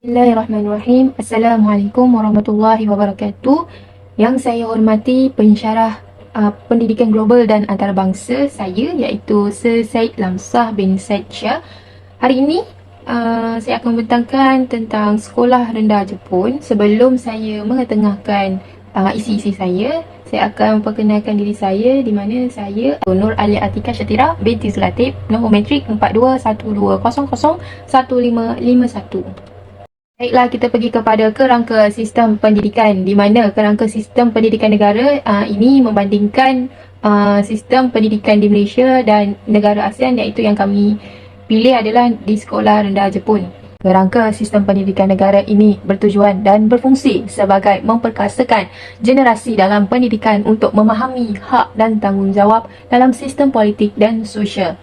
Bismillahirrahmanirrahim. Assalamualaikum warahmatullahi wabarakatuh. Yang saya hormati pensyarah pendidikan global dan antarabangsa saya, iaitu Sir Syed Lamsah bin Syed Shah. Hari ini saya akan membentangkan tentang sekolah rendah Jepun. Sebelum saya mengetengahkan isi-isi saya akan memperkenalkan diri saya, di mana saya Nur Alia Atika Syatira binti Zulatif, nombor matrik 4212001551. Baiklah, kita pergi kepada kerangka sistem pendidikan, di mana kerangka sistem pendidikan negara ini membandingkan sistem pendidikan di Malaysia dan negara ASEAN, iaitu yang kami pilih adalah di sekolah rendah Jepun. Kerangka sistem pendidikan negara ini bertujuan dan berfungsi sebagai memperkasakan generasi dalam pendidikan untuk memahami hak dan tanggungjawab dalam sistem politik dan sosial.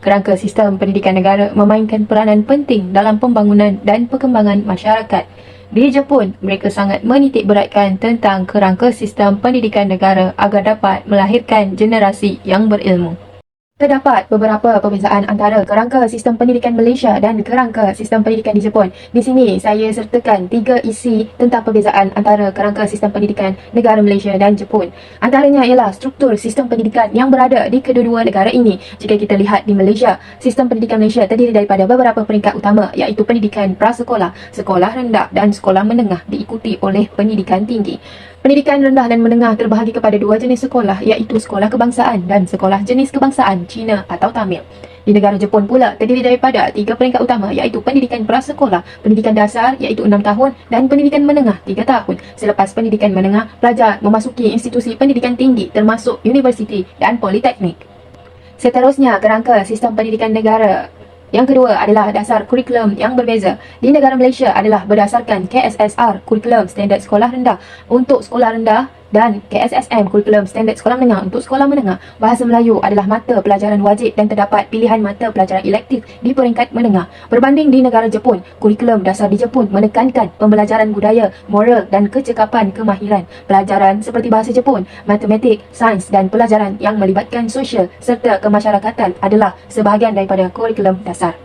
Kerangka sistem pendidikan negara memainkan peranan penting dalam pembangunan dan perkembangan masyarakat. Di Jepun, mereka sangat menitik beratkan tentang kerangka sistem pendidikan negara agar dapat melahirkan generasi yang berilmu. Terdapat beberapa perbezaan antara kerangka sistem pendidikan Malaysia dan kerangka sistem pendidikan di Jepun. Di sini saya sertakan 3 isi tentang perbezaan antara kerangka sistem pendidikan negara Malaysia dan Jepun. Antaranya ialah struktur sistem pendidikan yang berada di kedua-dua negara ini. Jika kita lihat di Malaysia, sistem pendidikan Malaysia terdiri daripada beberapa peringkat utama, iaitu pendidikan prasekolah, sekolah rendah dan sekolah menengah, diikuti oleh pendidikan tinggi. Pendidikan rendah dan menengah terbahagi kepada 2 jenis sekolah, iaitu sekolah kebangsaan dan sekolah jenis kebangsaan Cina atau Tamil. Di negara Jepun pula terdiri daripada 3 peringkat utama, iaitu pendidikan prasekolah, pendidikan dasar iaitu 6 tahun dan pendidikan menengah 3 tahun. Selepas pendidikan menengah, pelajar memasuki institusi pendidikan tinggi termasuk universiti dan politeknik. Seterusnya, kerangka sistem pendidikan negara. Yang kedua adalah dasar kurikulum yang berbeza. Di negara Malaysia adalah berdasarkan KSSR, kurikulum standard sekolah rendah untuk sekolah rendah, dan KSSM, kurikulum standard sekolah menengah untuk sekolah menengah. Bahasa Melayu adalah mata pelajaran wajib dan terdapat pilihan mata pelajaran elektif di peringkat menengah. Berbanding di negara Jepun, kurikulum dasar di Jepun menekankan pembelajaran budaya, moral dan kecekapan kemahiran. Pelajaran seperti bahasa Jepun, matematik, sains dan pelajaran yang melibatkan sosial serta kemasyarakatan adalah sebahagian daripada kurikulum dasar.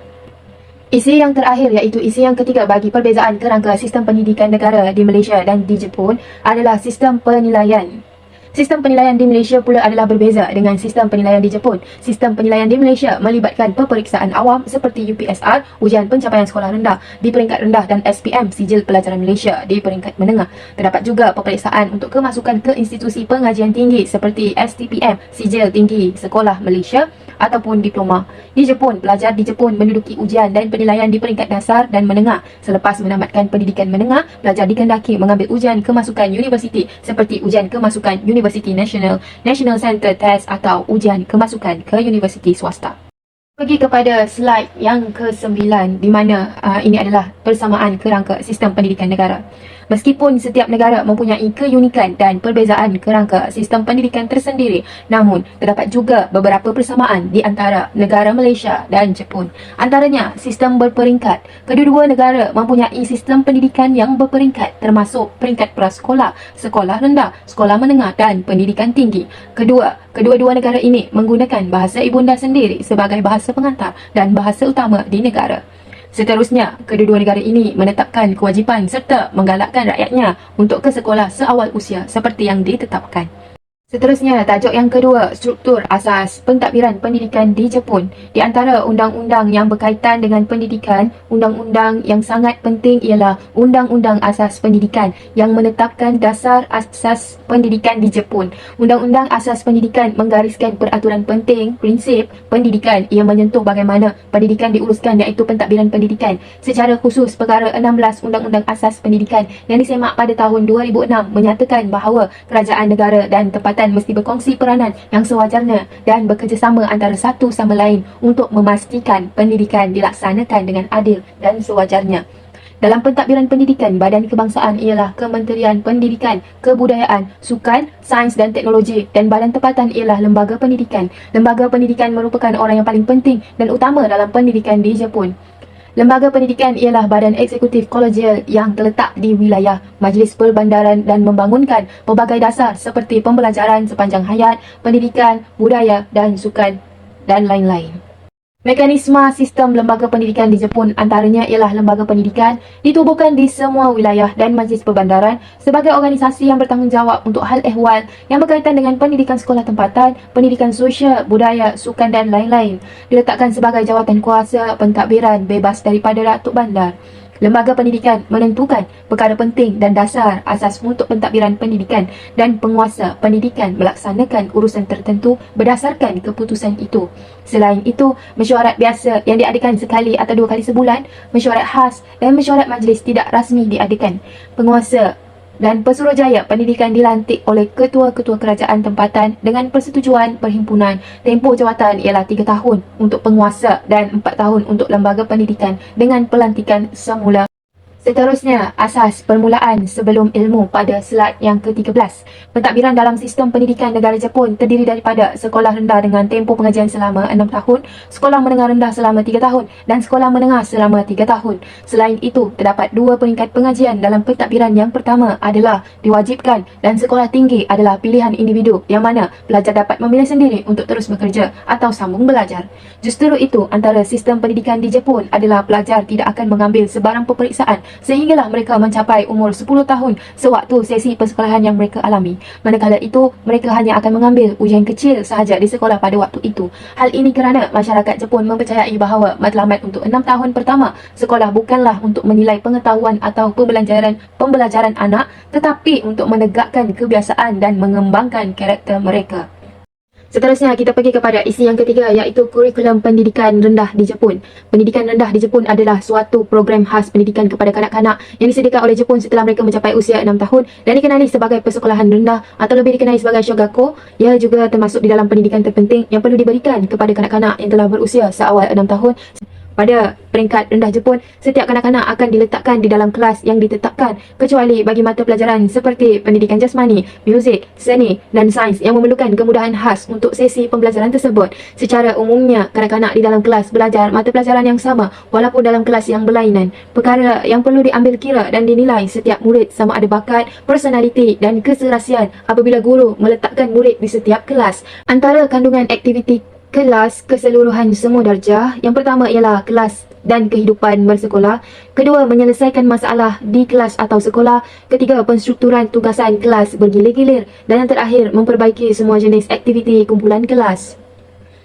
Isi yang terakhir, iaitu isi yang ketiga bagi perbezaan kerangka sistem pendidikan negara di Malaysia dan di Jepun, adalah sistem penilaian. Sistem penilaian di Malaysia pula adalah berbeza dengan sistem penilaian di Jepun. Sistem penilaian di Malaysia melibatkan peperiksaan awam seperti UPSR, ujian pencapaian sekolah rendah di peringkat rendah, dan SPM, sijil pelajaran Malaysia, di peringkat menengah. Terdapat juga peperiksaan untuk kemasukan ke institusi pengajian tinggi seperti STPM, sijil tinggi sekolah Malaysia, ataupun diploma. Di Jepun, pelajar di Jepun menduduki ujian dan penilaian di peringkat dasar dan menengah. Selepas menamatkan pendidikan menengah, pelajar dikehendaki mengambil ujian kemasukan universiti seperti ujian kemasukan Universiti Nasional, National Center Test, atau ujian kemasukan ke universiti swasta. Pergi kepada slide yang ke-9, di mana ini adalah persamaan kerangka sistem pendidikan negara. Meskipun setiap negara mempunyai keunikan dan perbezaan kerangka sistem pendidikan tersendiri, namun terdapat juga beberapa persamaan di antara negara Malaysia dan Jepun. Antaranya, sistem berperingkat. Kedua-dua negara mempunyai sistem pendidikan yang berperingkat, termasuk peringkat prasekolah, sekolah rendah, sekolah menengah dan pendidikan tinggi. Kedua-dua negara ini menggunakan bahasa ibunda sendiri sebagai bahasa pengantar dan bahasa utama di negara. Seterusnya, kedua-dua negara ini menetapkan kewajipan serta menggalakkan rakyatnya untuk ke sekolah seawal usia seperti yang ditetapkan. Seterusnya, tajuk yang kedua, struktur asas pentadbiran pendidikan di Jepun. Di antara undang-undang yang berkaitan dengan pendidikan, undang-undang yang sangat penting ialah Undang-Undang Asas Pendidikan yang menetapkan dasar asas pendidikan di Jepun. Undang-Undang Asas Pendidikan menggariskan peraturan penting, prinsip pendidikan yang menyentuh bagaimana pendidikan diuruskan, iaitu pentadbiran pendidikan. Secara khusus, perkara 16 Undang-Undang Asas Pendidikan yang disemak pada tahun 2006 menyatakan bahawa kerajaan negara dan tempatan mesti berkongsi peranan yang sewajarnya dan bekerjasama antara satu sama lain untuk memastikan pendidikan dilaksanakan dengan adil dan sewajarnya. Dalam pentadbiran pendidikan, badan kebangsaan ialah Kementerian Pendidikan, Kebudayaan, Sukan, Sains dan Teknologi, dan badan tempatan ialah Lembaga Pendidikan. Lembaga pendidikan merupakan orang yang paling penting dan utama dalam pendidikan di Jepun. Lembaga pendidikan ialah badan eksekutif kolegial yang terletak di wilayah Majlis Perbandaran dan membangunkan pelbagai dasar seperti pembelajaran sepanjang hayat, pendidikan, budaya dan sukan dan lain-lain. Mekanisme sistem lembaga pendidikan di Jepun antaranya ialah lembaga pendidikan ditubuhkan di semua wilayah dan majlis perbandaran sebagai organisasi yang bertanggungjawab untuk hal ehwal yang berkaitan dengan pendidikan sekolah tempatan, pendidikan sosial, budaya, sukan dan lain-lain. Diletakkan sebagai jawatan kuasa pentadbiran bebas daripada Datuk Bandar. Lembaga pendidikan menentukan perkara penting dan dasar asas untuk pentadbiran pendidikan dan penguasa pendidikan melaksanakan urusan tertentu berdasarkan keputusan itu. Selain itu, mesyuarat biasa yang diadakan sekali atau 2 kali sebulan, mesyuarat khas dan mesyuarat majlis tidak rasmi diadakan. Penguasa dan Pesuruhjaya Pendidikan dilantik oleh ketua-ketua kerajaan tempatan dengan persetujuan perhimpunan. Tempoh jawatan ialah 3 tahun untuk penguasa dan 4 tahun untuk lembaga pendidikan dengan pelantikan semula. Seterusnya, asas permulaan sebelum ilmu pada slide yang ke-13. Pentadbiran dalam sistem pendidikan negara Jepun terdiri daripada sekolah rendah dengan tempoh pengajian selama 6 tahun, sekolah menengah rendah selama 3 tahun dan sekolah menengah selama 3 tahun. Selain itu, terdapat 2 peringkat pengajian dalam pentadbiran. Yang pertama adalah diwajibkan dan sekolah tinggi adalah pilihan individu yang mana pelajar dapat memilih sendiri untuk terus bekerja atau sambung belajar. Justru itu, antara sistem pendidikan di Jepun adalah pelajar tidak akan mengambil sebarang peperiksaan sehinggalah mereka mencapai umur 10 tahun sewaktu sesi persekolahan yang mereka alami. Manakala itu, mereka hanya akan mengambil ujian kecil sahaja di sekolah pada waktu itu. Hal ini kerana masyarakat Jepun mempercayai bahawa matlamat untuk 6 tahun pertama sekolah bukanlah untuk menilai pengetahuan atau pembelajaran anak, tetapi untuk menegakkan kebiasaan dan mengembangkan karakter mereka. Seterusnya, kita pergi kepada isi yang ketiga, iaitu kurikulum pendidikan rendah di Jepun. Pendidikan rendah di Jepun adalah suatu program khas pendidikan kepada kanak-kanak yang disediakan oleh Jepun setelah mereka mencapai usia 6 tahun dan dikenali sebagai persekolahan rendah atau lebih dikenali sebagai shogako. Ia juga termasuk di dalam pendidikan terpenting yang perlu diberikan kepada kanak-kanak yang telah berusia seawal 6 tahun. Pada peringkat rendah Jepun, setiap kanak-kanak akan diletakkan di dalam kelas yang ditetapkan kecuali bagi mata pelajaran seperti pendidikan jasmani, muzik, seni dan sains yang memerlukan kemudahan khas untuk sesi pembelajaran tersebut. Secara umumnya, kanak-kanak di dalam kelas belajar mata pelajaran yang sama walaupun dalam kelas yang berlainan. Perkara yang perlu diambil kira dan dinilai setiap murid sama ada bakat, personaliti dan keserasian apabila guru meletakkan murid di setiap kelas. Antara kandungan aktiviti kelas keseluruhan semua darjah. Yang pertama ialah kelas dan kehidupan bersekolah. Kedua, menyelesaikan masalah di kelas atau sekolah. Ketiga, penstrukturan tugasan kelas bergilir-gilir. Dan yang terakhir, memperbaiki semua jenis aktiviti kumpulan kelas.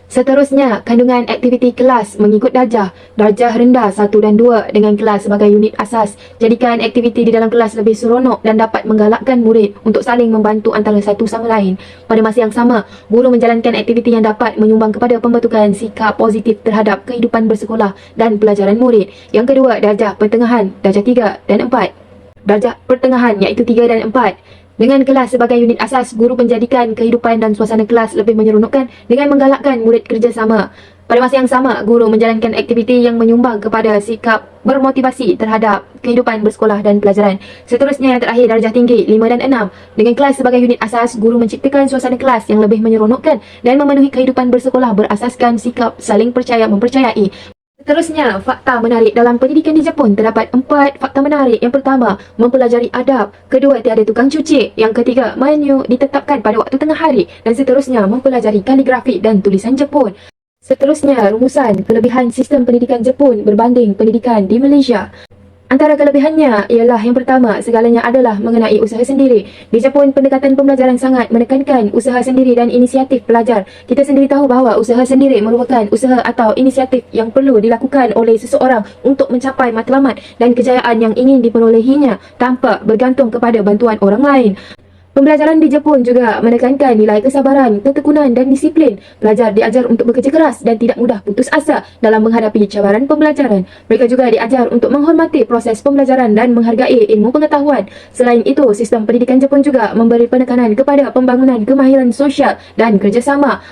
Seterusnya, kandungan aktiviti kelas mengikut darjah. Darjah rendah 1 dan 2 dengan kelas sebagai unit asas. Jadikan aktiviti di dalam kelas lebih seronok dan dapat menggalakkan murid untuk saling membantu antara satu sama lain. Pada masa yang sama, guru menjalankan aktiviti yang dapat menyumbang kepada pembentukan sikap positif terhadap kehidupan bersekolah dan pelajaran murid. Yang kedua, darjah pertengahan, darjah 3 dan 4. Darjah pertengahan iaitu 3 dan 4. Dengan kelas sebagai unit asas, guru menjadikan kehidupan dan suasana kelas lebih menyeronokkan dengan menggalakkan murid kerjasama. Pada masa yang sama, guru menjalankan aktiviti yang menyumbang kepada sikap bermotivasi terhadap kehidupan bersekolah dan pelajaran. Seterusnya, yang terakhir, darjah tinggi 5 dan 6. Dengan kelas sebagai unit asas, guru menciptakan suasana kelas yang lebih menyeronokkan dan memenuhi kehidupan bersekolah berasaskan sikap saling percaya mempercayai. Seterusnya, fakta menarik dalam pendidikan di Jepun. Terdapat 4 fakta menarik. Yang pertama, mempelajari adab. Kedua, tiada tukang cuci. Yang ketiga, menu ditetapkan pada waktu tengah hari. Dan seterusnya, mempelajari kaligrafi dan tulisan Jepun. Seterusnya, rumusan kelebihan sistem pendidikan Jepun berbanding pendidikan di Malaysia. Antara kelebihannya ialah yang pertama, segalanya adalah mengenai usaha sendiri. Di Jepun, pendekatan pembelajaran sangat menekankan usaha sendiri dan inisiatif pelajar. Kita sendiri tahu bahawa usaha sendiri merupakan usaha atau inisiatif yang perlu dilakukan oleh seseorang untuk mencapai matlamat dan kejayaan yang ingin diperolehinya tanpa bergantung kepada bantuan orang lain. Pembelajaran di Jepun juga menekankan nilai kesabaran, ketekunan dan disiplin. Pelajar diajar untuk bekerja keras dan tidak mudah putus asa dalam menghadapi cabaran pembelajaran. Mereka juga diajar untuk menghormati proses pembelajaran dan menghargai ilmu pengetahuan. Selain itu, sistem pendidikan Jepun juga memberi penekanan kepada pembangunan kemahiran sosial dan kerjasama.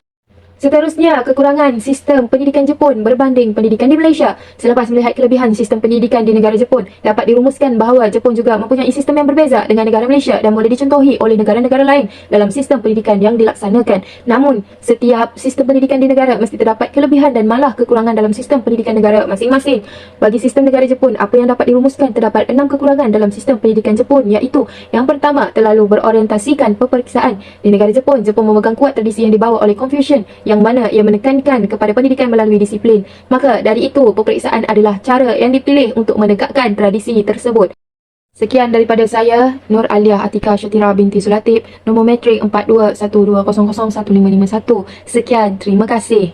Seterusnya, kekurangan sistem pendidikan Jepun berbanding pendidikan di Malaysia. Selepas melihat kelebihan sistem pendidikan di negara Jepun, dapat dirumuskan bahawa Jepun juga mempunyai sistem yang berbeza dengan negara Malaysia dan boleh dicontohi oleh negara-negara lain dalam sistem pendidikan yang dilaksanakan. Namun, setiap sistem pendidikan di negara mesti terdapat kelebihan dan malah kekurangan dalam sistem pendidikan negara masing-masing. Bagi sistem negara Jepun, apa yang dapat dirumuskan, terdapat 6 kekurangan dalam sistem pendidikan Jepun, iaitu yang pertama, terlalu berorientasikan peperiksaan. Di negara Jepun, Jepun memegang kuat tradisi yang dibawa oleh Confucius yang mana ia menekankan kepada pendidikan melalui disiplin. Maka dari itu, peperiksaan adalah cara yang dipilih untuk menegakkan tradisi tersebut. Sekian daripada saya, Nur Alia Atika Syatira binti Sulatib, nombor metrik 4212001551. Sekian, terima kasih.